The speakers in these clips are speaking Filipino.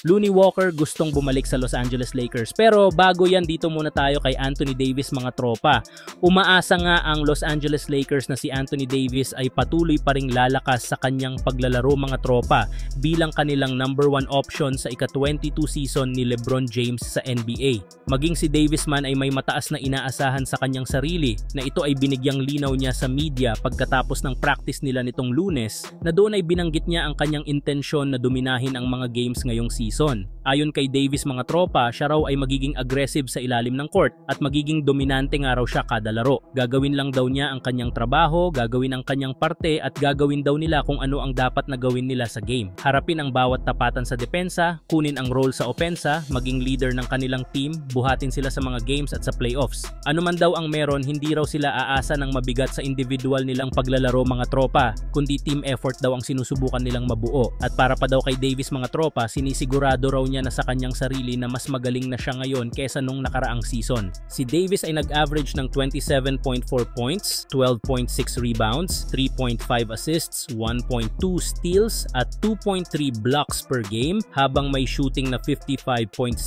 Looney Walker gustong bumalik sa Los Angeles Lakers. Pero bago yan, dito muna tayo kay Anthony Davis mga tropa. Umaasa nga ang Los Angeles Lakers na si Anthony Davis ay patuloy pa ring lalakas sa kanyang paglalaro mga tropa bilang kanilang number 1 option sa ika-22 season ni LeBron James sa NBA. Maging si Davis man ay may mataas na inaasahan sa kanyang sarili na ito ay binigyang linaw niya sa media pagkatapos ng practice nila nitong Lunes na doon ay binanggit niya ang kanyang intensyon na dominahin ang mga games ngayong season. Ayon kay Davis mga tropa, siya raw ay magiging aggressive sa ilalim ng court at magiging dominante nga raw siya kada laro. Gagawin lang daw niya ang kanyang trabaho, gagawin ang kanyang parte at gagawin daw nila kung ano ang dapat na gawin nila sa game. Harapin ang bawat tapatan sa depensa, kunin ang role sa opensa, maging leader ng kanilang team, buhatin sila sa mga games at sa playoffs. Ano man daw ang meron, hindi raw sila aasa ng mabigat sa individual nilang paglalaro mga tropa, kundi team effort daw ang sinusubukan nilang mabuo. At para pa daw kay Davis mga tropa, sinisigurado raw niya na sa kanyang sarili na mas magaling na siya ngayon kesa nung nakaraang season. Si Davis ay nag-average ng 27.4 points, 12.6 rebounds, 3.5 assists, 1.2 steals at 2.3 blocks per game habang may shooting na 55.6%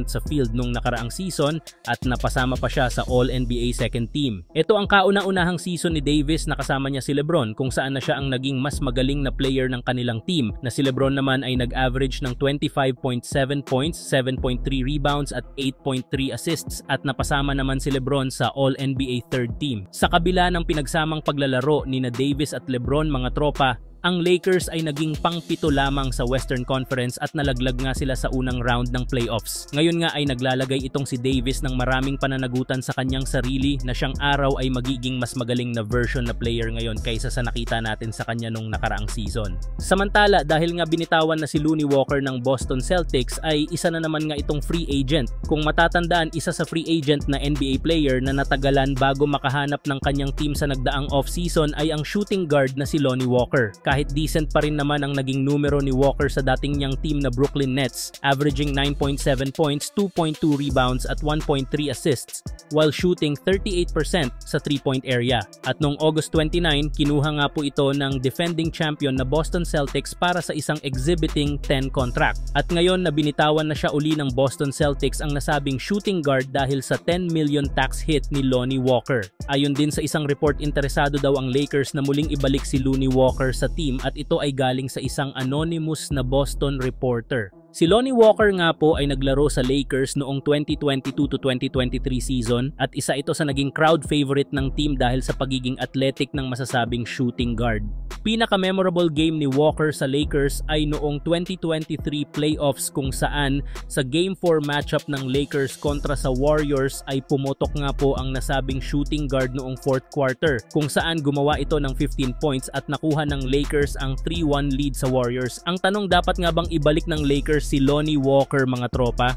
sa field nung nakaraang season at napasama pa siya sa All-NBA second team. Ito ang kauna-unahang season ni Davis na kasama niya si LeBron kung saan na siya ang naging mas magaling na player ng kanilang team na si LeBron naman ay nag-average ng 25.7 points, 7.3 rebounds at 8.3 assists at napasama naman si LeBron sa All-NBA third team. Sa kabila ng pinagsamang paglalaro ni na Davis at LeBron mga tropa, ang Lakers ay naging pang-7 lamang sa Western Conference at nalaglag nga sila sa unang round ng playoffs. Ngayon nga ay naglalagay itong si Davis ng maraming pananagutan sa kanyang sarili na siyang araw ay magiging mas magaling na version na player ngayon kaysa sa nakita natin sa kanya nung nakaraang season. Samantala, dahil nga binitawan na si Looney Walker ng Boston Celtics ay isa na naman nga itong free agent. Kung matatandaan, isa sa free agent na NBA player na natagalan bago makahanap ng kanyang team sa nagdaang off-season ay ang shooting guard na si Lonnie Walker. Kahit decent pa rin naman ang naging numero ni Walker sa dating niyang team na Brooklyn Nets, averaging 9.7 points, 2.2 rebounds at 1.3 assists while shooting 38% sa 3-point area. At noong August 29, kinuha nga po ito ng defending champion na Boston Celtics para sa isang exhibiting 10 contract. At ngayon na binitawan na siya uli ng Boston Celtics ang nasabing shooting guard dahil sa 10 million tax hit ni Lonnie Walker. Ayon din sa isang report, interesado daw ang Lakers na muling ibalik si Looney Walker sa team at ito ay galing sa isang anonymous na Boston reporter. Si Lonnie Walker nga po ay naglaro sa Lakers noong 2022 to 2023 season at isa ito sa naging crowd favorite ng team dahil sa pagiging athletic ng masasabing shooting guard. Pinaka-memorable game ni Walker sa Lakers ay noong 2023 playoffs kung saan sa Game 4 matchup ng Lakers kontra sa Warriors ay pumutok nga po ang nasabing shooting guard noong 4th quarter kung saan gumawa ito ng 15 points at nakuha ng Lakers ang 3-1 lead sa Warriors. Ang tanong, dapat nga bang ibalik ng Lakers si Lonnie Walker mga tropa?